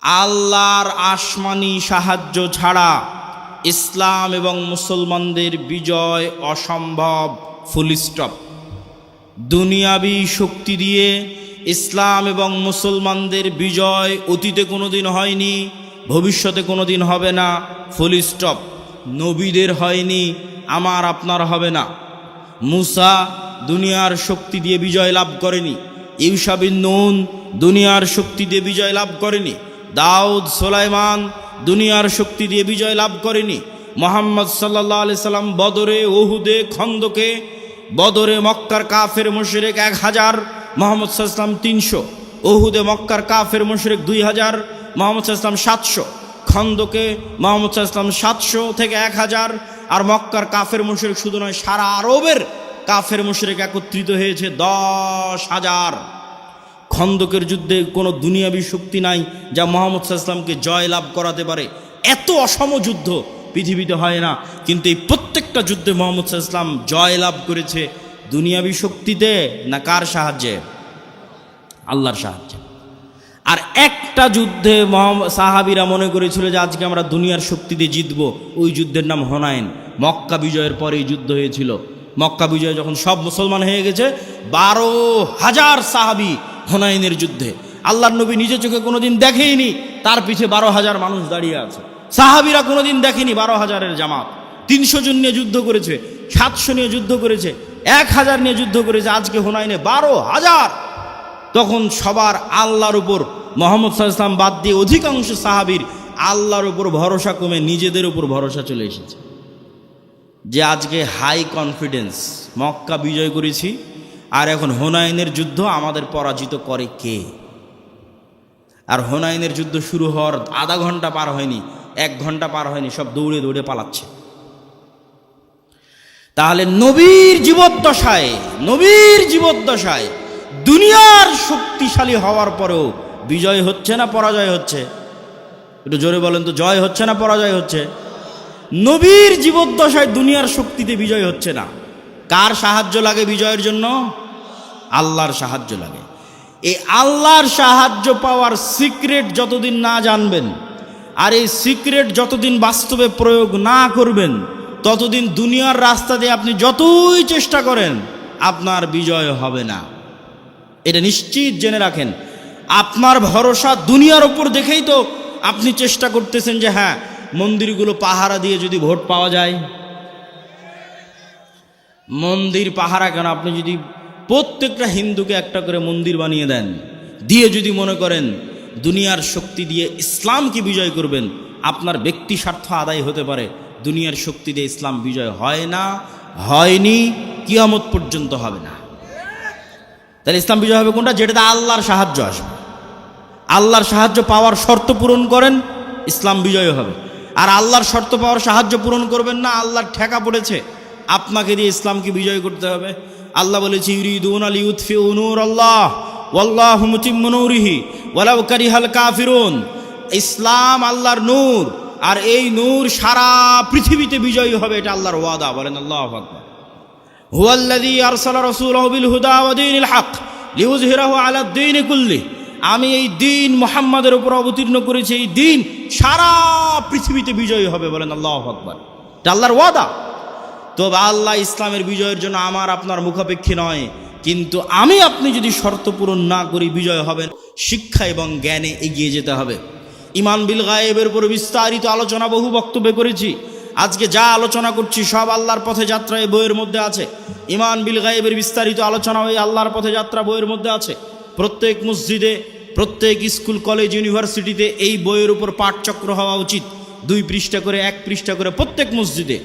আল্লাহর আসমানি সাহায্য ছাড়া ইসলাম এবং মুসলমানদের বিজয় অসম্ভব। Full stop. দুনিয়াবি শক্তি দিয়ে ইসলাম এবং মুসলমানদের বিজয় অতীতে কোনোদিন হয়নি, ভবিষ্যতে কোনোদিন হবে না। Full stop. নবীদের হয়নি, আমার আপনার হবে না। মুসা দুনিয়ার শক্তি দিয়ে বিজয় লাভ করেনি, ইউশা বিন নুন দুনিয়ার শক্তি দিয়ে বিজয় লাভ করেনি, দাউদ সুলাইমান দুনিয়ার শক্তি দিয়ে বিজয় লাভ করেনি। মুহাম্মদ সাল্লাল্লাহু আলাইহি সাল্লাম বদরে, উহুদে, খন্দকে, বদরে মক্কার কাফের মুশরিক 1000, মুহাম্মদ সাল্লাল্লাহু আলাইহি সাল্লাম 300, উহুদে মক্কার কাফের মুশরিক 2000, মুহাম্মদ সাল্লাল্লাহু আলাইহি সাল্লাম 700, খন্দকে মুহাম্মদ সাল্লাল্লাহু আলাইহি সাল্লাম 700 থেকে 1000। আর মক্কার কাফের মুশরিক শুধু নয়, সারা আরবের কাফের মুশরিক একত্রিত হয়েছে 10,000। খন্দকের যুদ্ধে কোনো দুনিয়াবী শক্তি নাই যা মুহাম্মদ সাল্লাল্লাহু আলাইহি সাল্লামকে জয় লাভ করাতে পারে। এত অসম যুদ্ধ পৃথিবীতে হয় না, কিন্তু এই প্রত্যেকটা যুদ্ধে মুহাম্মদ সাল্লাল্লাহু আলাইহি সাল্লাম জয় লাভ করেছে দুনিয়াবী শক্তিতে না কার সাহায্যে? আল্লাহর সাহায্যে। আর একটা যুদ্ধে সাহাবীরা মনে করেছিল যে আজকে আমরা দুনিয়ার শক্তি দিয়ে জিতবো, ওই যুদ্ধের নাম হুনাইন। মক্কা বিজয়ের পরে এই যুদ্ধ হয়েছিল। মক্কা বিজয় যখন সব মুসলমান হয়ে গেছে, 12,000 সাহাবী হুনাইনের যুদ্ধে। আল্লাহর নবী নিজে চোখে কোনোদিন দেখেইনি, তার পিছে 12,000 মানুষ দাঁড়িয়ে আছে। সাহাবীরা কোনোদিন দেখেনি 12,000-এর জামাত। 300 জন নিয়ে যুদ্ধ করেছে, 700 নিয়ে যুদ্ধ করেছে, 1000 নিয়ে যুদ্ধ করেছে। আজকে হুনাইনে 12,000। তখন সবার আল্লাহর উপর, মুহাম্মদ সাল্লাল্লাহু আলাইহি সাল্লাম বাদ দিয়ে অধিকাংশ সাহাবীর আল্লাহর উপর ভরসা কমে নিজেদের উপর ভরসা চলে এসেছে। যে আজকে হাই কনফিডেন্স, মক্কা বিজয় করেছি আর এখন হুনাইনের যুদ্ধ আমাদের পরাজিত করে কে? আর হুনাইনের যুদ্ধ শুরু হওয়ার আধা ঘন্টা পার হয়নি, 1 ঘন্টা পার হয়নি, সব দৌড়ে দৌড়ে পালাচ্ছে। তাহলে নবীর জীবদ্দশায় দুনিয়ার শক্তিশালী হওয়ার পরেও বিজয় হচ্ছে না পরাজয় হচ্ছে? একটু জোরে বলেন তো, জয় হচ্ছে না পরাজয় হচ্ছে? নবীর জীবদ্দশায় দুনিয়ার শক্তিতে বিজয় হচ্ছে না। কার সাহায্য লাগে বিজয়ের জন্য? আল্লাহর সাহায্য লাগে। এই আল্লাহর সাহায্য পাওয়ার সিক্রেট যতদিন না জানবেন, আর এই সিক্রেট যতদিন বাস্তবে প্রয়োগ না করবেন, ততদিন দুনিয়ার রাস্তা দিয়ে আপনি যতই চেষ্টা করেন আপনার বিজয় হবে না। এটা নিশ্চিত জেনে রাখেন। আপনার ভরসা দুনিয়ার উপর দেখেই তো আপনি চেষ্টা করতেছেন যে হ্যাঁ, মন্দিরগুলো পাহারা দিয়ে যদি ভোট পাওয়া যায়। মন্দির পাহারা কেন? আপনি যদি প্রত্যেকটা হিন্দুকে একটা করে মন্দির বানিয়ে দেন, দিয়ে যদি মনে করেন দুনিয়ার শক্তি দিয়ে ইসলামকে বিজয় করবেন, আপনার ব্যক্তি স্বার্থ আদায় হতে পারে। দুনিয়ার শক্তি দিয়ে ইসলাম বিজয় হয় না, হয়নি, কিয়ামত পর্যন্ত হবে না। তাহলে ইসলাম বিজয় হবে কোনটা? যেটাতে আল্লাহর সাহায্য আসবে। আল্লাহর সাহায্য পাওয়ার শর্ত পূরণ করেন, ইসলাম বিজয় হবে। আর আল্লাহর শর্ত পাওয়ার সাহায্য পূরণ করবেন না, আল্লাহর ঠেকা পড়েছে, আপনাকে দিয়ে ইসলামকে বিজয় করতে হবে। আল্লাহ বলেছে, ইউরিদুনা লিইউতফিউ নূরাল্লাহ ওয়াল্লাহু মুতিম্মু নূরিহি ওয়ালাউ কারিহাল কাফিরুন। ইসলাম আল্লাহর নূর, আর এই নূর সারা পৃথিবীতে বিজয়ী হবে, এটা আল্লাহর ওয়াদা। বলেন আল্লাহু আকবার। হুয়াল্লাযী আরসালা রাসূলাহু বিল হুদা ওয়া দীনিল হক লিইয়ুযহিরাহু আলা দ্বীনি কুল্লি। আমি এই দিন মুহাম্মাদের উপর অবতীর্ণ করেছি, এই দিন সারা পৃথিবীতে বিজয়ী হবে। বলেন আল্লাহু আকবার। এটা আল্লাহর ওয়াদা। তবে আল্লাহ ইসলামের বিজয়ের জন্য আমার আপনার মুখাপেক্ষী নয়, কিন্তু আমি আপনি যদি শর্ত পূরণ না করি বিজয় হবে। শিক্ষা এবং জ্ঞানে এগিয়ে যেতে হবে। ঈমান বিল গায়েবের উপর বিস্তারিত আলোচনা বহু বক্তব্যে করেছি। আজকে যা আলোচনা করছি সব আল্লাহর পথে যাত্রা এই বইয়ের মধ্যে আছে। ঈমান বিল গায়েবের বিস্তারিত আলোচনা ওই আল্লাহর পথে যাত্রা বইয়ের মধ্যে আছে। প্রত্যেক মসজিদে, প্রত্যেক স্কুল, কলেজ, ইউনিভার্সিটিতে এই বইয়ের উপর পাঠচক্র হওয়া উচিত। 2 পৃষ্ঠা করে, 1 পৃষ্ঠা করে প্রত্যেক মসজিদে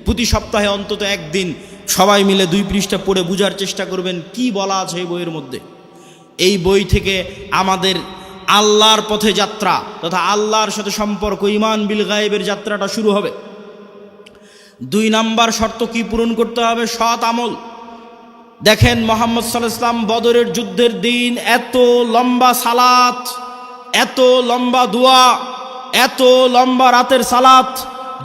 প্রতি সপ্তাহে অন্তত একদিন সবাই মিলে 2 পৃষ্ঠা পড়ে বোঝার চেষ্টা করবেন কি বলা আছে এই বইয়ের মধ্যে। এই বই থেকে আমাদের আল্লাহর পথে যাত্রা তথা আল্লাহর সাথে সম্পর্ক, ঈমান বিল গায়েবের যাত্রাটা শুরু হবে। 2 নাম্বার শর্ত কি পূরণ করতে হবে? সৎ আমল। দেখেন, মুহাম্মদ সাল্লাল্লাহু আলাইহি ওয়াসাল্লাম বদরের যুদ্ধের দিন এত লম্বা সালাত, এত লম্বা দোয়া, এত লম্বা রাতের সালাত,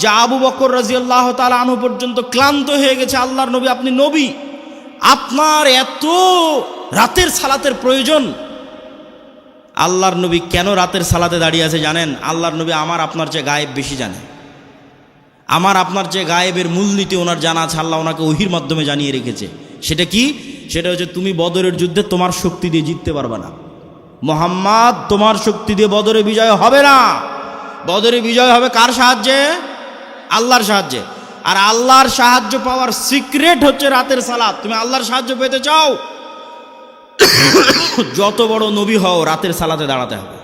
যা আবু বকর রাদিয়াল্লাহু তাআলা আনহু পর্যন্ত ক্লান্ত হয়ে গেছে। আল্লাহর নবী, আপনি নবী, আপনার এত রাতের সালাতের প্রয়োজন? আল্লাহর নবী কেন রাতের সালাতে দাঁড়িয়ে আছে জানেন? আল্লাহর নবী আমার আপনার চেয়ে গায়েব বেশি জানে। আমার আপনার চেয়ে গায়েবের মূলনীতি ওনার জানা আছে, আল্লাহ ওনাকে ওহির মাধ্যমে জানিয়ে রেখেছে। সেটা কি? সেটা হচ্ছে তুমি বদরের যুদ্ধে তোমার শক্তি দিয়ে জিততে পারবে না। মুহাম্মদ, তোমার শক্তি দিয়ে বদরে বিজয় হবে না। বদরে বিজয় হবে কার সাহায্যে? আল্লাহর সাহায্যে। আর আল্লাহর সাহায্য পাওয়ার সিক্রেট হচ্ছে রাতের সালাত। তুমি আল্লাহর সাহায্য পেতে চাও, যত বড় নবী হও রাতের সালাতে দাঁড়াতে হবে।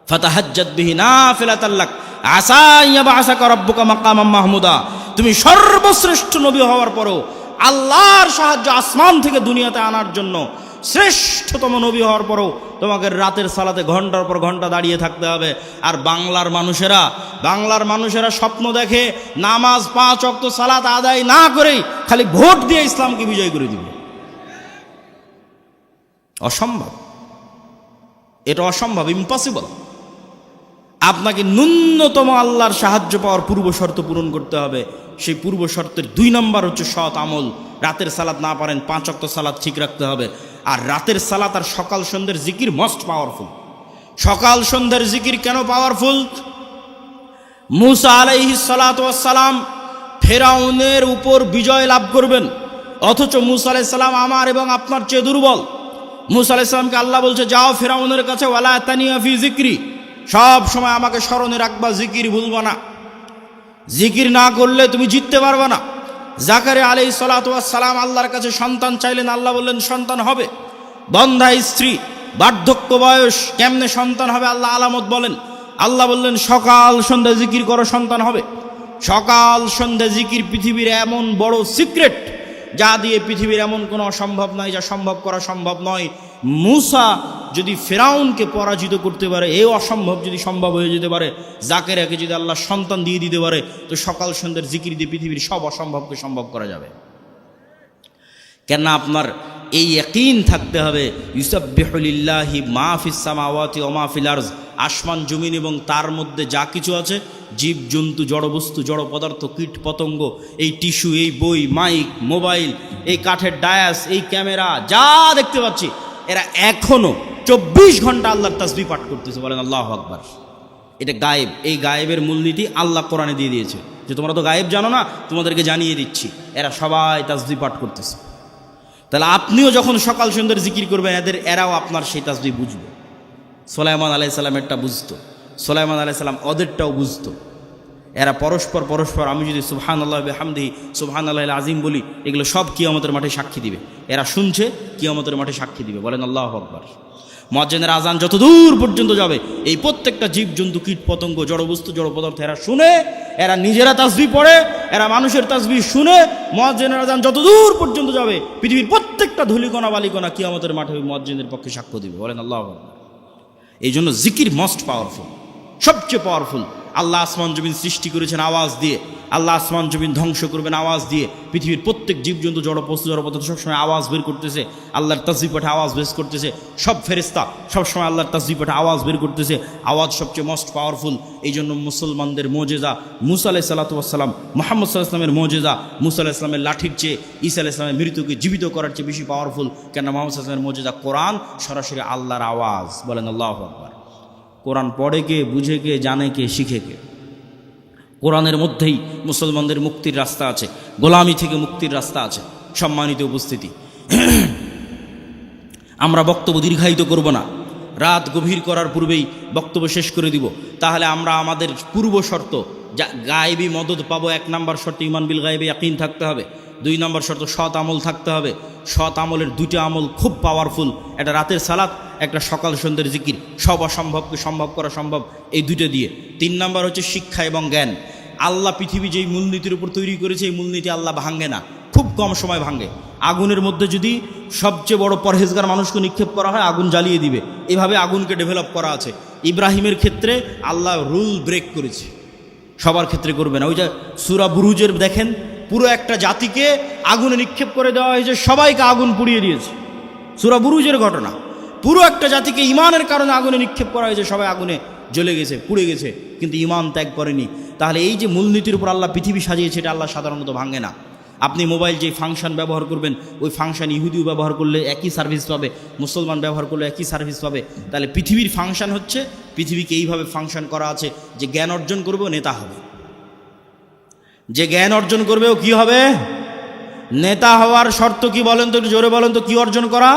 ফাতাহাজ্জাত বিহি নাফিলাতাল লাক আসা ইয়াবআসাকা রাব্বুকা মাকামাম মাহমুদা। তুমি সর্বশ্রেষ্ঠ নবী হওয়ার পরও আল্লাহর সাহায্য আসমান থেকে দুনিয়াতে আনার জন্য শ্রেষ্ঠতম নবী হওয়ার পরও তোমাকে রাতের সালাতে ঘন্টার পর ঘন্টা দাঁড়িয়ে থাকতে হবে। আর বাংলার মানুষেরা স্বপ্ন দেখে নামাজ 5 ওয়াক্ত সালাত আদায় না করেই খালি ভোট দিয়ে ইসলামকে বিজয় করে দিবে। অসম্ভব, এটা অসম্ভব, ইম্পসিবল। আপনাকে ন্যূনতম আল্লাহর সাহায্য পাওয়ার পূর্ব শর্ত পূরণ করতে হবে। সেই পূর্ব শর্তের 2 নম্বর হচ্ছে সৎ আমল। রাতের সালাত না পারেন 5 ওয়াক্ত সালাত ঠিক রাখতে হবে। আর রাতের সালাত আর সকাল সন্ধ্যের জিকির মোস্ট পাওয়ারফুল। সকাল সন্ধ্যের জিকির কেন পাওয়ারফুল? মুসা আলাইহিস সালাতু ওয়াস সালাম ফেরাউনের উপর বিজয় লাভ করবেন, অথচ মুসা আলাইহিস সালাম আমার এবং আপনার চেয়ে দুর্বল। মুসা আলাইহিস সালামকে আল্লাহ বলছে, যাও ফেরাউনের কাছে, ওয়ালা তানিয়া ফি যিকরি, সব সময় আমাকে স্মরণে রাখবা, জিকির ভুলবা না। জিকির না করলে তুমি জিততে পারবে না। জাকারিয়া আলাইহিস সালাতু ওয়াস সালাম আল্লাহর কাছে সন্তান চাইলেন, আল্লাহ বললেন সন্তান হবে। বন্ধা স্ত্রী, বার্ধক্য বয়স, কেমনে সন্তান হবে আল্লাহ আলামত বলেন। আল্লাহ বললেন সকাল সন্ধ্যা জিকির করো, সন্তান হবে। সকাল সন্ধ্যা জিকির পৃথিবীর এমন বড় সিক্রেট, যা দিয়ে পৃথিবীর এমন কোনো অসম্ভব নয়, যা সম্ভব করা সম্ভব নয়। মুসা যদি ফেরাউনকে পরাজিত করতে পারে, এই অসম্ভব যদি সম্ভব হয়ে যেতে পারে, জাকারিয়াকে যদি আল্লাহ সন্তান দিয়ে দিতে পারে, তো সকাল সন্ধ্যার জিকির দিয়ে পৃথিবীর সব অসম্ভবকে সম্ভব করা যাবে। কেন আপনার এই ইয়াকিন থাকতে হবে, ইউসাব্বিহু লিল্লাহি মা ফিস সামাওয়াতি ওয়া মা ফিল আরজ, আসমান জমিন এবং তার মধ্যে যা কিছু আছে, জীব জন্তু, জড়বস্তু, জড় পদার্থ, কীট পতঙ্গ, এই টিস্যু, এই বই, মাইক, মোবাইল, এই কাঠের ডায়াস, এই ক্যামেরা, যা দেখতে পাচ্ছি, এরা এখনো 24 ঘন্টা আল্লাহর তাসবিহ পাঠ করতেছে। বলেন আল্লাহু আকবার। এটা গায়েব। এই গায়েবের মূলনীতি আল্লাহ কোরআনে দিয়ে দিয়েছে, যে তোমরা তো গায়েব জানো না, তোমাদেরকে জানিয়ে দিচ্ছি। এরা সবাই তাসবিহ পাঠ করতেছে। তাহলে আপনিও যখন সকাল সন্ধ্যার জিকির করবেন, এরাও আপনার সেই তাসবিহ বুঝবে। সুলাইমান আলাইহিস সালামেরটা বুঝতো, সুলাইমান আলাইহিস সালাম ওদেরটাও বুঝতো। এরা পরস্পর আমি যদি সুবহানাল্লাহ বিহামদিহি সুবহানাল্লাহিল আযীম বলি, এগুলো সব কিয়ামতের মাঠে সাক্ষী দিবে। এরা শুনছে, কিয়ামতের মাঠে সাক্ষী দিবে। বলেন আল্লাহু আকবার। মুয়াজ্জিনের আজান যত দূর পর্যন্ত যাবে, এই প্রত্যেকটা জীবজন্তু, কীট পতঙ্গ, জড়বস্তু, জড় পদার্থ, এরা শুনে, এরা নিজেরা তাসবিহ পড়ে, এরা মানুষের তাসবিহ শুনে। মুয়াজ্জিনের আজান যত দূর পর্যন্ত যাবে, পৃথিবীর প্রত্যেকটা ধূলিকণা বালিকণা কিয়ামতের মাঠে ওই মুয়াজ্জিনের পক্ষে সাক্ষ্য দিবে। বলেন আল্লাহু আকবার। এই জন্য জিকির মোস্ট পাওয়ারফুল, সবচেয়ে পাওয়ারফুল। আল্লাহ আসমান জমিন সৃষ্টি করেছেন আওয়াজ দিয়ে, আল্লাহ আসমান জমিন ধ্বংস করবেন আওয়াজ দিয়ে। পৃথিবীর প্রত্যেক জীবজন্তু, জড়বস্তু, জড়পদার্থ সবসময় আওয়াজ বের করতেছে, আল্লাহর তাসবিহ পাঠে আওয়াজ বের করতেছে। সব ফেরেশতা সবসময় আল্লাহর তাসবিহ পাঠে আওয়াজ বের করতেছে। আওয়াজ সবচেয়ে মোস্ট পাওয়ারফুল। এই জন্য মুসলমানদের মোজেজা মুসা আলাইহিস সালাতু ওয়াস সালাম, মুহাম্মদ সাল্লাল্লাহু আলাইহি ওয়াসাল্লামের মোজেজা মুসা আলাইহিস সালামের লাঠির চেয়ে, ঈসা আলাইহিস সালামের মৃত্যুকে জীবিত করার চেয়ে বেশি পাওয়ারফুল। কেন? মুহাম্মদ সাল্লাল্লাহু আলাইহি ওয়াসাল্লামের মোজেজা কোরআন, সরাসরি আল্লাহর আওয়াজ। বলেন আল্লাহু আকবার। কোরআন পড়ে কে, বুঝে কে, জানে কে, শিখে কে? কোরআনের মধ্যেই মুসলমানদের মুক্তির রাস্তা আছে, গোলামি থেকে মুক্তির রাস্তা আছে। সম্মানিত উপস্থিতি, আমরা বক্তব্য দীর্ঘায়িত করব না, রাত গভীর করার পূর্বেই বক্তব্য শেষ করে দিব। তাহলে আমরা আমাদের পূর্ব শর্ত, যা গায়েবী মদদ পাবো, 1 নম্বর শর্ত ঈমান বিল গায়বি ইয়াকিন থাকতে হবে। 2 নম্বর শর্ত সৎ আমল থাকতে হবে। সৎ আমলের 2টা আমল খুব পাওয়ারফুল, একটা রাতের সালাত, একটা সকাল সন্ধ্যের জিকির। সব অসম্ভবকে সম্ভব করা সম্ভব এই 2টা দিয়ে। 3 নম্বর হচ্ছে শিক্ষা এবং জ্ঞান। আল্লাহ পৃথিবী যেই মূলনীতির উপর তৈরি করেছে, এই মূলনীতি আল্লাহ ভাঙে না, খুব কম সময় ভাঙে। আগুনের মধ্যে যদি সবচেয়ে বড় পরহেজগার মানুষকে নিক্ষেপ করা হয়, আগুন জ্বালিয়ে দিবে। এভাবে আগুনকে ডেভেলপ করা আছে। ইব্রাহিমের ক্ষেত্রে আল্লাহ রুল ব্রেক করেছে, সবার ক্ষেত্রে করবে না। ওই যে সূরা বুরুজের দেখেন, পুরো একটা জাতিকে আগুনে নিক্ষেপ করে দেওয়া হয়েছে, সবাইকে আগুন পুড়িয়ে দিয়েছে। সূরা বুরুজের ঘটনা, পুরো একটা জাতিকে ইমানের কারণে আগুনে নিক্ষেপ করা হয়েছে, সবাই আগুনে জ্বলে গেছে, পুড়ে গেছে, কিন্তু ইমান ত্যাগ করেনি। তাহলে এই যে মূলনীতির উপর আল্লাহ পৃথিবী সাজিয়েছে, এটা আল্লাহ সাধারণত ভাঙে না। আপনি মোবাইল যে ফাংশন ব্যবহার করবেন, ওই ফাংশন ইহুদিও ব্যবহার করলে একই সার্ভিস পাবে, মুসলমান ব্যবহার করলে একই সার্ভিস পাবে। তাহলে পৃথিবীর ফাংশন হচ্ছে, পৃথিবীকে এইভাবে ফাংশন করা আছে যে জ্ঞান অর্জন করবেও নেতা হবে, যে জ্ঞান অর্জন করবেও কি হবে, নেতা হওয়ার শর্ত কি বলেন তো, একটু জোরে বলেন তো, কি অর্জন করা?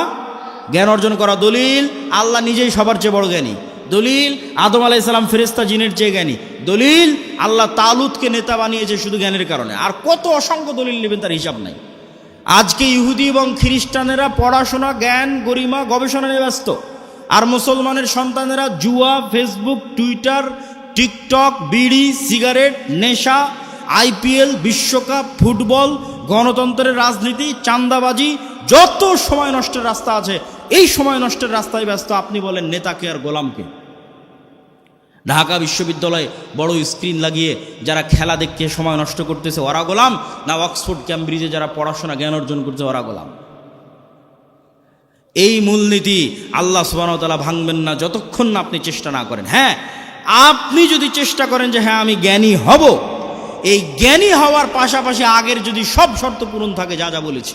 জ্ঞান অর্জন করা। দলিল, আল্লাহ নিজেই সবার চেয়ে বড় জ্ঞানী। দলিল, আদম আলাইহিস সালাম ফেরেশতা জিনের চেয়ে জ্ঞানী। দলিল, আল্লাহ তালুতকে নেতা বানিয়েছে শুধু জ্ঞানের কারণে। আর কত অসংখ্য দলিল নেবেন, তার হিসাব নাই। আজকে ইহুদি এবং খ্রিস্টানেরা পড়াশোনা, জ্ঞান, গরিমা, গবেষণা নিয়ে ব্যস্ত, আর মুসলমানের সন্তানেরা জুয়া, ফেসবুক, টুইটার, টিকটক, বিড়ি, সিগারেট, নেশা, আইপিএল, বিশ্বকাপ, ফুটবল, গণতন্ত্রের রাজনীতি, চাঁদাবাজি, যত সময় নষ্টের রাস্তা আছে এই সময় নষ্টের রাস্তায় ব্যস্ত। আপনি বলেন নেতাকে আর গোলামকে? ঢাকা বিশ্ববিদ্যালয়ে বড় স্ক্রিন লাগিয়ে যারা খেলা দেখে সময় নষ্ট করতেছে ওরা গোলাম, না অক্সফোর্ড ক্যামব্রিজে যারা পড়াশোনা জ্ঞান অর্জন করছে ওরা গোলাম? এই মূলনীতি আল্লাহ সুবহানাহু ওয়া তাআলা ভাঙবেন না যতক্ষণ না আপনি চেষ্টা না করেন। হ্যাঁ, আপনি যদি চেষ্টা করেন যে হ্যাঁ আমি জ্ঞানী হব, এই জ্ঞানী হওয়ার পাশাপাশি আগের যদি সব শর্ত পূরণ থাকে, যা যা বলেছি,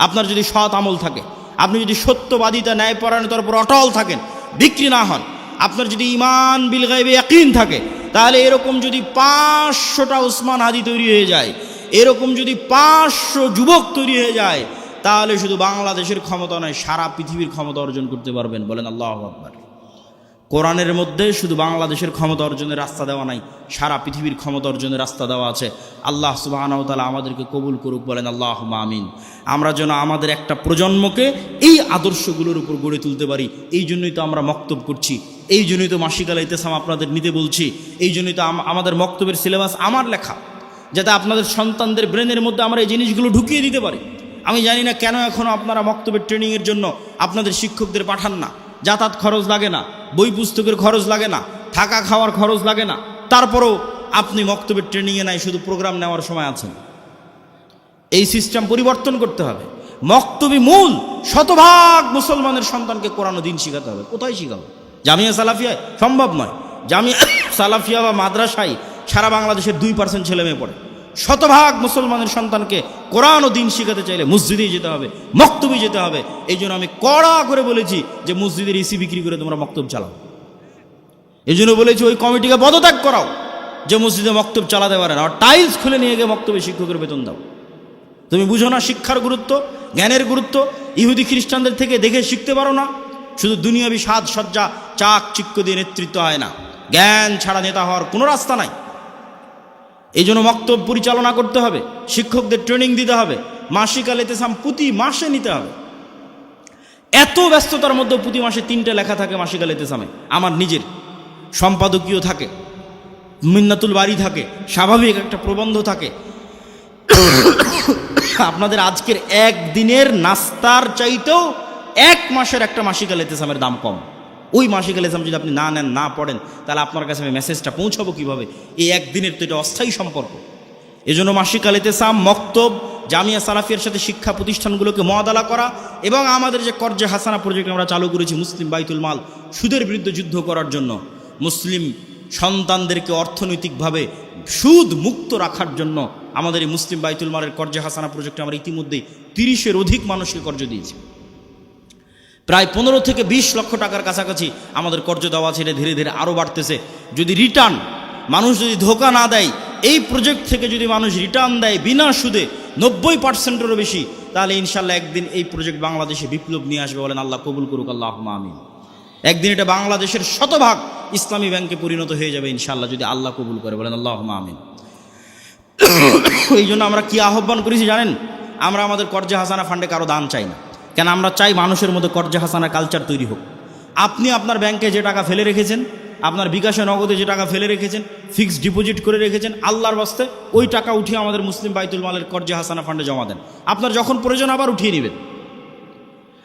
আপনার যদি সৎ আমল থাকে, আপনি যদি সত্যবাদিতা, ন্যায়পরায়ণতার উপর অটল থাকেন, বিক্রি না হন, আপনার যদি ঈমান বিল গায়বে ইয়াকিন থাকে, তাহলে এরকম যদি 500টা উসমান হাদি তৈরি হয়ে যায়, এরকম যদি 500 যুবক তৈরি হয়ে যায়, তাহলে শুধু বাংলাদেশের ক্ষমতা নয়, সারা পৃথিবীর ক্ষমতা অর্জন করতে পারবেন। বলেন আল্লাহু আকবার। কোরআনের মধ্যে শুধু বাংলাদেশের ক্ষমতা অর্জনের রাস্তা দেওয়া নাই, সারা পৃথিবীর ক্ষমতা অর্জনের রাস্তা দেওয়া আছে। আল্লাহ সুবহানাহু ওয়া তাআলা আমাদেরকে কবুল করুক। বলেন আল্লাহুম্মা আমিন। আমরা যেন আমাদের একটা প্রজন্মকে এই আদর্শগুলোর উপর গড়ে তুলতে পারি। এই জন্যই তো আমরা মক্তব করছি, এই জন্যই তো মাসিক আল ইতিসাম আপনাদের নিতে বলছি, এই জন্যই তো আমাদের মক্তবের সিলেবাস আমার লেখা, যাতে আপনাদের সন্তানদের ব্রেনের মধ্যে আমরা এই জিনিসগুলো ঢুকিয়ে দিতে পারি। আমি জানি না কেন এখনও আপনারা মক্তবের ট্রেনিংয়ের জন্য আপনাদের শিক্ষকদের পাঠান না। যাতায়াত খরচ লাগে না, বই পুস্তকের খরচ লাগে না, থাকা খাওয়ার খরচ লাগে না, তারপরেও আপনি মক্তবের ট্রেনিংয়ে নাই, শুধু প্রোগ্রাম নেওয়ার সময় আছেন। এই সিস্টেম পরিবর্তন করতে হবে। মক্তবি মূল, শতভাগ মুসলমানের সন্তানকে কোরআন ও দ্বীন শিখাতে হবে। কোথায় শিখাবো? জামিয়া সালাফিয়ায়? সম্ভব নয়। জামিয়া সালাফিয়া বা মাদ্রাসায় সারা বাংলাদেশের 2% ছেলে মেয়ে পড়ে। শতভাগ মুসলমানের সন্তানকে কোরআন ও দ্বীন শিখাতে চাইলে মসজিদেই যেতে হবে, মক্তবে যেতে হবে। এই জন্য আমি কড়া করে বলেছি যে মসজিদের এসি বিক্রি করে তোমরা মক্তব চালাও। এই জন্য বলেছি ওই কমিটিকে পদত্যাগ করাও যে মসজিদে মক্তব চালাতে পারে না, আর টাইলস খুলে নিয়ে গিয়ে মক্তবে শিক্ষকের বেতন দাও। তুমি বুঝো না শিক্ষার গুরুত্ব, জ্ঞানের গুরুত্ব? ইহুদি খ্রিস্টানদের থেকে দেখে শিখতে পারো না? শুধু দুনিয়াবি সাজ সজ্জা, চাক চিক্ক দিয়ে নেতৃত্ব হয় না। জ্ঞান ছাড়া নেতা হওয়ার কোনো রাস্তা নাই। এই জন্য মক্তব পরিচালনা করতে হবে, শিক্ষকদের ট্রেনিং দিতে হবে, মাসিক আল ইতিসাম প্রতি মাসে নিতে হবে। এত ব্যস্ততার মধ্যে প্রতি মাসে 3টে লেখা থাকে মাসিক আল ইতিসামে, আমার নিজের সম্পাদকীয় থাকে, মিন্নাতুল বাড়ি থাকে, স্বাভাবিক একটা প্রবন্ধ থাকে। আপনাদের আজকের একদিনের নাস্তার চাইতেও 1 মাসের একটা মাসিক আল ইতিসামের দাম কম। ওই মাসিক আল ইতিসাম যদি আপনি না নেন, না পড়েন, তাহলে আপনার কাছে আমি মেসেজটা পৌঁছাবো কীভাবে? এই একদিনের তো এটা অস্থায়ী সম্পর্ক। এই জন্য মাসিক আল ইতিসাম, মক্তব, জামিয়া সালাফিয়ার সাথে শিক্ষা প্রতিষ্ঠানগুলোকে মুআদালা করা, এবং আমাদের যে কর্জে হাসানা প্রজেক্ট আমরা চালু করেছি মুসলিম বাইতুল মাল, সুদের বিরুদ্ধে যুদ্ধ করার জন্য, মুসলিম সন্তানদেরকে অর্থনৈতিকভাবে সুদ মুক্ত রাখার জন্য আমাদের এই মুসলিম বাইতুল মালের কর্জে হাসানা প্রজেক্টে আমরা ইতিমধ্যেই 30-এর অধিক মানুষকে কর্জ দিয়েছি। প্রায় 15 থেকে 20 লক্ষ টাকার কাছাকাছি আমাদের কর্জ দেওয়া আছে। এটা ধীরে ধীরে আরও বাড়তেছে। যদি রিটার্ন, মানুষ যদি ধোকা না দেয়, এই প্রজেক্ট থেকে যদি মানুষ রিটার্ন দেয় বিনা সুদে 90%-এরও বেশি, তাহলে ইনশাল্লাহ একদিন এই প্রজেক্ট বাংলাদেশে বিপ্লব নিয়ে আসবে। বলেন আল্লাহ কবুল করুক, আল্লাহুম্মা আমিন। একদিন এটা বাংলাদেশের শতভাগ ইসলামী ব্যাংকে পরিণত হয়ে যাবে ইনশাল্লাহ, যদি আল্লাহ কবুল করে। বলেন আল্লাহুম্মা আমিন। এই জন্য আমরা কি আহ্বান করেছি জানেন? আমরা আমাদের কর্জে হাসানা ফান্ডে কারো দান চাই না। কেন? আমরা চাই মানুষের মধ্যে কর্জে হাসানা কালচার তৈরি হোক। আপনি আপনার ব্যাংকে যে টাকা ফেলে রেখেছেন, আপনার বিকাশে নগদে যে টাকা ফেলে রেখেছেন, ফিক্সড ডিপোজিট করে রেখেছেন, আল্লাহর বাস্তে ওই টাকা উঠিয়ে আমাদের মুসলিম বাইতুল মালের কর্জে হাসানা ফান্ডে জমা দেন। আপনার যখন প্রয়োজন আবার উঠিয়ে নেবেন।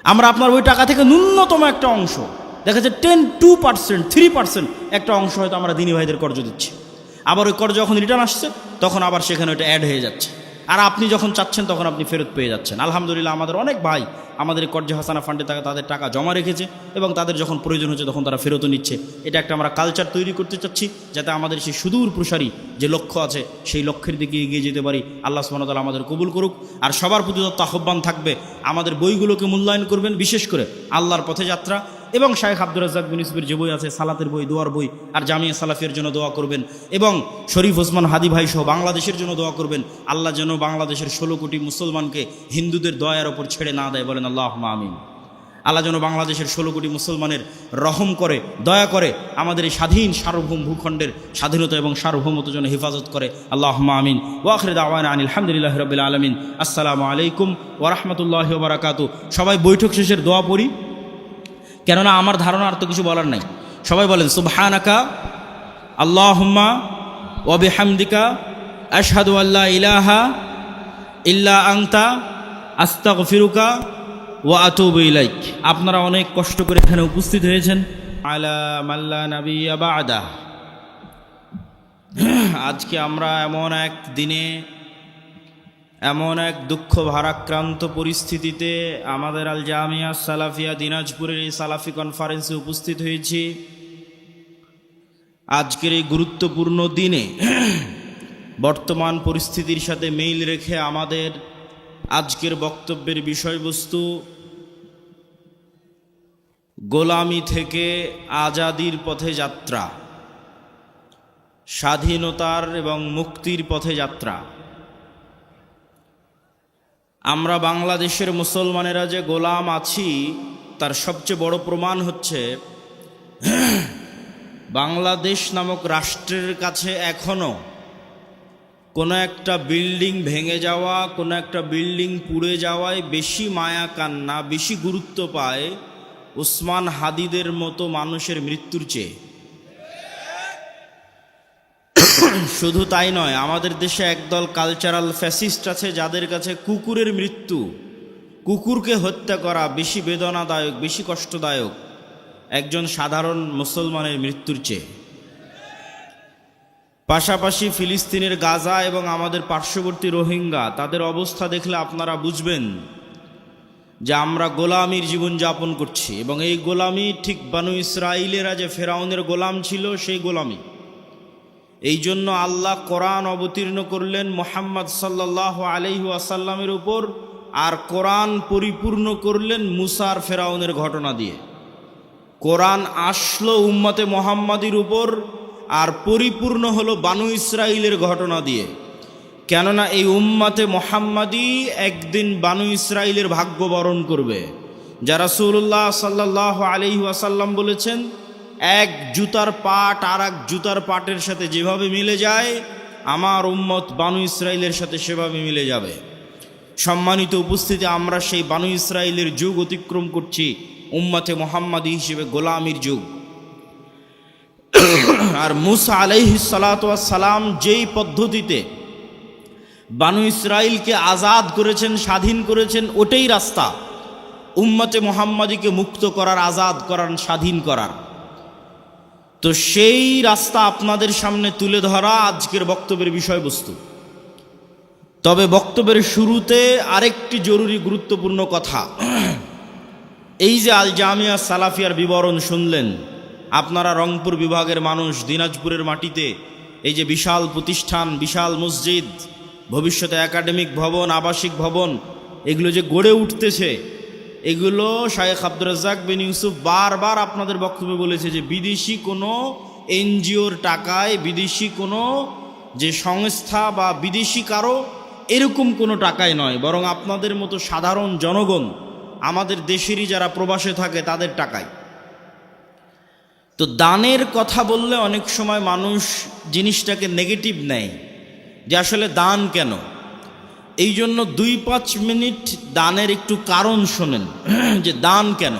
আমরা আপনার ওই টাকা থেকে ন্যূনতম একটা অংশ, দেখা যাচ্ছে 10-2%, 3% একটা অংশ হয়তো আমরা দিনী ভাইদের কর্জ দিচ্ছি। আবার ওই কর্জ যখন রিটার্ন আসছে তখন আবার সেখানে ওইটা অ্যাড হয়ে যাচ্ছে। আর আপনি যখন চাচ্ছেন তখন আপনি ফেরত পেয়ে যাচ্ছেন। আলহামদুলিল্লাহ, আমাদের অনেক ভাই আমাদের কর্জে হাসানা ফান্ডে তাদের টাকা জমা রেখেছে এবং তাদের যখন প্রয়োজন হচ্ছে তখন তারা ফেরতও নিচ্ছে। এটা একটা আমরা কালচার তৈরি করতে চাচ্ছি, যাতে আমাদের সেই সুদূর প্রসারী যে লক্ষ্য আছে সেই লক্ষ্যের দিকে এগিয়ে যেতে পারি। আল্লাহ সুবহানাহু ওয়া তাআলা আমাদের কবুল করুক। আর সবার প্রতি তত্ত্ব আহ্বান থাকবে, আমাদের বইগুলোকে মূল্যায়ন করবেন, বিশেষ করে আল্লাহর পথে যাত্রা এবং শায়েখ আব্দুর রাজ্জাক বিন ইউসুফের যে বই আছে, সালাতের বই, দোয়ার বই, আর জামিয়া সালাফিয়ার জন্য দোয়া করবেন এবং শরীফ ওসমান হাদি ভাই সহ বাংলাদেশের জন্য দোয়া করবেন। আল্লাহ যেন বাংলাদেশের 16 কোটি মুসলমানকে হিন্দুদের দয়ার ওপর ছেড়ে না দেয়, বলেন আল্লাহুম্মা আমিন। আল্লাহ যেন বাংলাদেশের 16 কোটি মুসলমানের রহম করে, দয়া করে, আমাদের এই স্বাধীন সার্বভৌম ভূখণ্ডের স্বাধীনতা এবং সার্বভৌমত্বের জন্য হেফাজত করে, আল্লাহুম্মা আমিন। ওয়া আখিরু দাওয়ানা আনিল হামদুলিল্লাহি রাব্বিল আলামিন। আসসালামু আলাইকুম ওয়া রাহমাতুল্লাহি ওয়া বারাকাতুহু। সবাই বৈঠক শেষের দোয়া পড়ি, কেননা আমার ধারণা আর তো কিছু বলার নাই। সবাই বলেন সুবহানাকা আল্লাহুম্মা ওয়া বিহামদিকা আশহাদু আল্লা ইলাহা ইল্লা আনতা আস্তাগফিরুকা ওয়া আতুবু ইলাইক। আপনারা অনেক কষ্ট করে এখানে উপস্থিত হয়েছেন। আলা মাল্লা নাবিয়্যা বা'দা। আজকে আমরা এমন এক দিনে, এমন এক দুঃখ ভারাক্রান্ত পরিস্থিতিতে আমাদের আল জামিয়া সালাফিয়া দিনাজপুরের এই সালাফি কনফারেন্সে উপস্থিত হয়েছি। আজকের এই গুরুত্বপূর্ণ দিনে বর্তমান পরিস্থিতির সাথে মিল রেখে আমাদের আজকের বক্তব্যের বিষয়বস্তু গোলামি থেকে আজাদির পথে যাত্রা, স্বাধীনতার এবং মুক্তির পথে যাত্রা। আমরা বাংলাদেশের মুসলমানেরা যে গোলাম আছি তার সবচেয়ে বড় প্রমাণ হচ্ছে বাংলাদেশ নামক রাষ্ট্রের কাছে এখনো কোনো একটা বিল্ডিং ভেঙে যাওয়া, কোনো একটা বিল্ডিং পুড়ে যাওয়ায় বেশি মায়া কান্না, বেশি গুরুত্ব পায় ওসমান হাদিদের মতো মানুষের মৃত্যুর চেয়ে। শুধু তাই নয়, আমাদের দেশে একদল কালচারাল ফ্যাসিস্ট আছে যাদের কাছে কুকুরের মৃত্যু, কুকুরকে হত্যা করা বেশি বেদনাদায়ক, বেশি কষ্টদায়ক একজন সাধারণ মুসলমানের মৃত্যুর চেয়ে। পাশাপাশি ফিলিস্তিনের গাজা এবং আমাদের পার্শ্ববর্তী রোহিঙ্গা, তাদের অবস্থা দেখলে আপনারা বুঝবেন যে আমরা গোলামির জীবন যাপন করছি এবং এই গোলামি ঠিক বানু ইসরাইলেরা যে ফেরাউনের গোলাম ছিল সেই গোলামি। এই জন্য আল্লাহ কোরআন অবতীর্ণ করলেন মুহাম্মদ সাল্লাল্লাহু আলাইহি ওয়াসাল্লামের উপর, আর কোরআন পরিপূর্ণ করলেন মুসার ফেরাউনের ঘটনা দিয়ে। কোরআন আসলো উম্মতে মুহাম্মাদির উপর আর পরিপূর্ণ হলো বানু ইসরাইলের ঘটনা দিয়ে। কেননা এই উম্মতে মুহাম্মাদি একদিন বানু ইসরাইলের ভাগ্য বরণ করবে। যা রাসূলুল্লাহ সাল্লাল্লাহু আলাইহি ওয়াসাল্লাম বলেছেন, এক জুতার পাট আর এক জুতার পাটের সাথে যেভাবে মিলে যায়, আমার উম্মত বানু ইসরাইলের সাথে সেভাবে মিলে যাবে। সম্মানিত উপস্থিতি, আমরা সেই বানু ইসরাইলের যুগ অতিক্রম করছি, উম্মতে মুহাম্মাদি হিসেবে গোলামির যুগ। আর মুসা আলাইহিস সালাতু ওয়াস সালাম যেই পদ্ধতিতে বানু ইসরাইলকে আজাদ করেছেন, স্বাধীন করেছেন, ওটাই রাস্তা উম্মতে মুহাম্মাদিকে মুক্ত করার, আজাদ করার, স্বাধীন করার। তো সেই রাস্তা আপনাদের সামনে তুলে ধরা আজকের বক্তব্যের বিষয়বস্তু। তবে বক্তব্যের শুরুতে আরেকটি জরুরি গুরুত্বপূর্ণ কথা। এই যে আল জামিয়া সালাফিয়ার বিবরণ শুনলেন, আপনারা রংপুর বিভাগের মানুষ, দিনাজপুরের মাটিতে এই যে বিশাল প্রতিষ্ঠান, বিশাল মসজিদ, ভবিষ্যতে একাডেমিক ভবন, আবাসিক ভবন, এগুলো যে গড়ে উঠতেছে, এগুলো শায়েখ আব্দুর রাজ্জাক বিন ইউসুফ বারবার আপনাদের বক্তব্যে বলেছে যে বিদেশি কোনো এনজিওর টাকায়, বিদেশি কোনো যে সংস্থা বা বিদেশি কারো এরকম কোনো টাকায় নয়, বরং আপনাদের মতো সাধারণ জনগণ, আমাদের দেশেরই যারা প্রবাসে থাকে তাদের টাকায়। তো দানের কথা বললে অনেক সময় মানুষ জিনিসটাকে নেগেটিভ নেয় যে আসলে দান কেন। এই জন্য 2-5 মিনিট দানের একটু কারণ শোনেন যে দান কেন।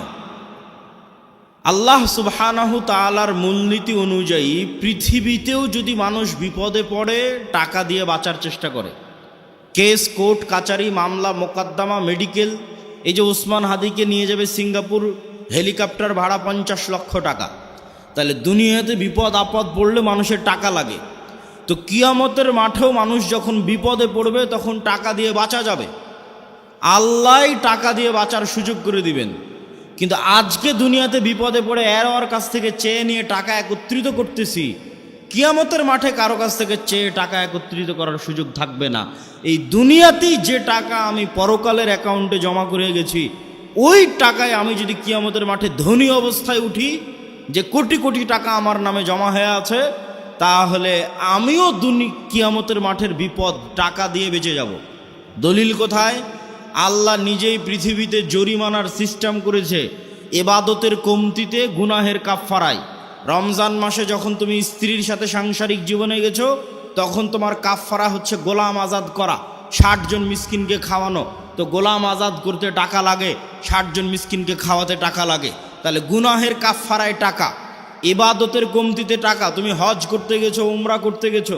আল্লাহ সুবহানাহু তাআলার মূলনীতি অনুযায়ী পৃথিবীতেও যদি মানুষ বিপদে পড়ে টাকা দিয়ে বাঁচার চেষ্টা করে, কেস, কোর্ট কাচারি, মামলা মোকদ্দমা, মেডিকেল, এই যে ওসমান হাদিকে নিয়ে যাবে সিঙ্গাপুর, হেলিকপ্টার ভাড়া 50 লক্ষ টাকা, তাহলে দুনিয়াতে বিপদ আপদ পড়লে মানুষের টাকা লাগে। তো কিয়ামতের মাঠেও মানুষ যখন বিপদে পড়বে তখন টাকা দিয়ে বাঁচা যাবে, আল্লাহই টাকা দিয়ে বাঁচার সুযোগ করে দিবেন। কিন্তু আজকে দুনিয়াতে বিপদে পড়ে ওর কাছ থেকে চেয়ে নিয়ে টাকা একত্রিত করতেছি, কিয়ামতের মাঠে কারো কাছ থেকে চেয়ে টাকা একত্রিত করার সুযোগ থাকবে না। এই দুনিয়াতেই যে টাকা আমি পরকালের অ্যাকাউন্টে জমা করে গেছি, ওই টাকায় আমি যদি কিয়ামতের মাঠে ধনী অবস্থায় উঠি, যে কোটি কোটি টাকা আমার নামে জমা হয়ে আছে, তাহলে আমিও কিয়ামতের মাঠের বিপদ টাকা দিয়ে বেঁচে যাব। দলিল কোথায়? আল্লাহ নিজেই পৃথিবীতে জরিমানার সিস্টেম করেছে ইবাদতের কমতিতে, গুনাহের কাফফারায়। রমজান মাসে যখন তুমি স্ত্রীর সাথে সাংসারিক জীবনে গেছো, তখন তোমার কাফফারা হচ্ছে গোলাম আজাদ করা, 60 জন মিসকিনকে খাওয়ানো। তো গোলাম আজাদ করতে টাকা লাগে, 60 জন মিসকিনকে খাওয়াতে টাকা লাগে। তাহলে গুনাহের কাফফারায় টাকা, ইবাদতের কমতিতে টাকা। তুমি হজ করতে গেছো, উমরা করতে গেছো,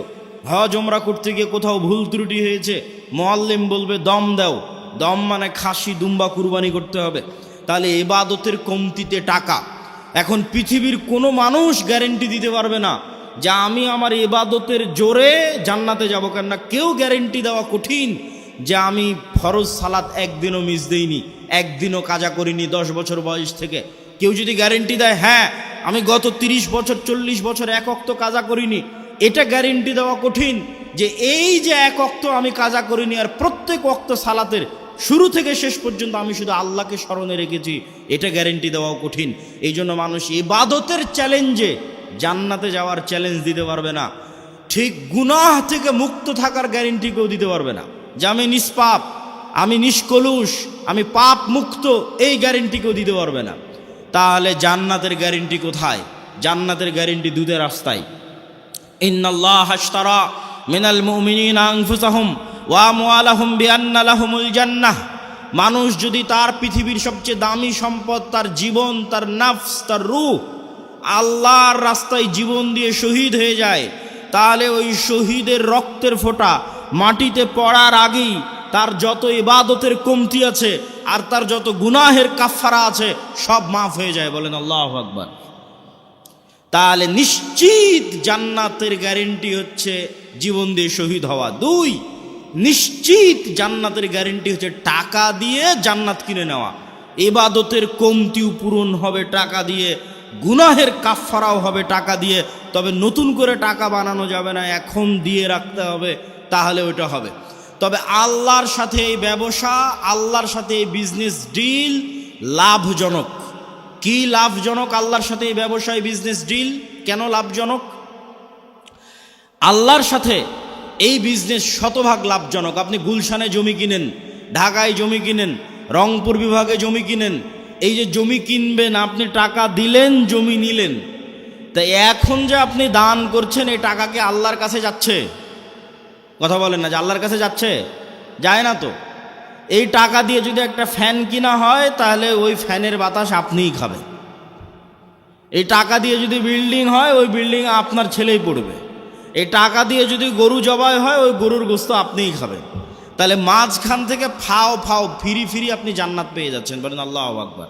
হজ উমরা করতে গিয়ে কোথাও ভুল ত্রুটি হয়েছে, মুআল্লিম বলবে দম দাও, দম মানে খাসি দুম্বা কুরবানি করতে হবে। তাহলে ইবাদতের কমতিতে টাকা। এখন পৃথিবীর কোনো মানুষ গ্যারেন্টি দিতে পারবে না যে আমি আমার ইবাদতের জোরে জান্নাতে যাব, কেননা কেউ গ্যারেন্টি দেওয়া কঠিন যে আমি ফরজ সালাত একদিনও মিস দেইনি, একদিনও কাজা করিনি 10 বছর বয়স থেকে। কেউ যদি গ্যারেন্টি দেয় হ্যাঁ আমি গত 30 বছর 40 বছর এক ওয়াক্ত কাজা করিনি, এটা গ্যারেন্টি দেওয়া কঠিন যে এই যে এক ওয়াক্ত আমি কাজা করিনি আর প্রত্যেক ওয়াক্ত সালাতের শুরু থেকে শেষ পর্যন্ত আমি শুধু আল্লাহকে স্মরণে রেখেছি, এটা গ্যারেন্টি দেওয়াও কঠিন। এই জন্য মানুষ ইবাদতের চ্যালেঞ্জে জান্নাতে যাওয়ার চ্যালেঞ্জ দিতে পারবে না, ঠিক গুনাহ থেকে মুক্ত থাকার গ্যারেন্টি কেউ দিতে পারবে না যে আমি নিষ্পাপ, আমি নিষ্কলুষ, আমি পাপ মুক্ত, এই গ্যারেন্টি কেউ দিতে পারবে না। তাহলে জান্নাতের গ্যারেন্টি কোথায়? জান্নাতের গ্যারেন্টি দুধের রাস্তায়। ইন্নাল্লাহা আশতারা মিনাল মুমিনিনা আনফুসাহুম ওয়া আমওয়ালাহুম বিআন্না লাহুমুল জান্নাহ। মানুষ যদি তার পৃথিবীর সবচেয়ে দামি সম্পদ, তার জীবন, তার নফস, তার রূহ আল্লাহর রাস্তায় জীবন দিয়ে শহীদ হয়ে যায়, তাহলে ওই শহীদের রক্তের ফোঁটা মাটিতে পড়ার আগেই তার যত ইবাদতের কমতি আছে আর তার যত গুনাহের কাফফারা আছে সব মাফ হয়ে যায়। বলেন আল্লাহু আকবার। তাহলে নিশ্চিত জান্নাতের গ্যারেন্টি হচ্ছে জীবন দিয়ে শহীদ হওয়া। 2, নিশ্চিত জান্নাতের গ্যারেন্টি হচ্ছে টাকা দিয়ে জান্নাত কিনে নেওয়া। ইবাদতের কমতিও পূরণ হবে টাকা দিয়ে, গুনাহের কাফফারাও হবে টাকা দিয়ে। তবে নতুন করে টাকা বানানো যাবে না, এখন দিয়ে রাখতে হবে, তাহলে ওইটা হবে। তবে আল্লাহর সাথে এই ব্যবসা, আল্লাহর সাথে এই বিজনেস ডিল লাভজনক। কি লাভজনক আল্লাহর সাথে এই ব্যবসায় বিজনেস ডিল? কেন লাভজনক? আল্লাহর সাথে এই বিজনেস শতভাগ লাভজনক। আপনি গুলশানে জমি কিনেন, ঢাকায় জমি কিনেন, রংপুর বিভাগে জমি কিনেন, এই যে জমি কিনবেন, আপনি টাকা দিলেন, জমি নিলেন, তাই এখন যে আপনি দান করছেন এই টাকা কি আল্লাহর কাছে যাচ্ছে? কথা বলেন না যে আল্লাহর কাছে যাচ্ছে? যায় না তো। এই টাকা দিয়ে যদি একটা ফ্যান কিনা হয় তাহলে ওই ফ্যানের বাতাস আপনিই খাবেন। এই টাকা দিয়ে যদি বিল্ডিং হয় ওই বিল্ডিং আপনার ছেলেই পড়বে। এই টাকা দিয়ে যদি গরু জবাই হয় ওই গরুর গোস্ত আপনিই খাবেন। তাহলে মাঝখান থেকে ফাও ফাও ফিরি ফিরি আপনি জান্নাত পেয়ে যাচ্ছেন। বলেন আল্লাহু আকবার।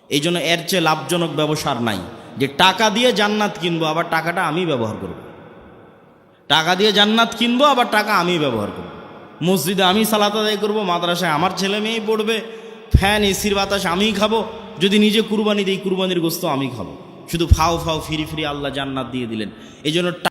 এই জন্য এর চেয়ে লাভজনক ব্যবসা আর নাই যে টাকা দিয়ে জান্নাত কিনবো আবার টাকাটা আমি ব্যবহার করব। টাকা দিয়ে জান্নাত কিনবো আবার টাকা আমি ব্যবহার করব। মসজিদে আমি সালাত আদায় করবো, মাদ্রাসায় আমার ছেলে মেয়েই পড়বে, ফ্যান এসির বাতাস আমিই খাবো, যদি নিজে কুরবানি দিই কুরবানির গোস্ত আমি খাবো। শুধু ফাও ফাও ফিরি ফিরি আল্লাহ জান্নাত দিয়ে দিলেন। এই জন্য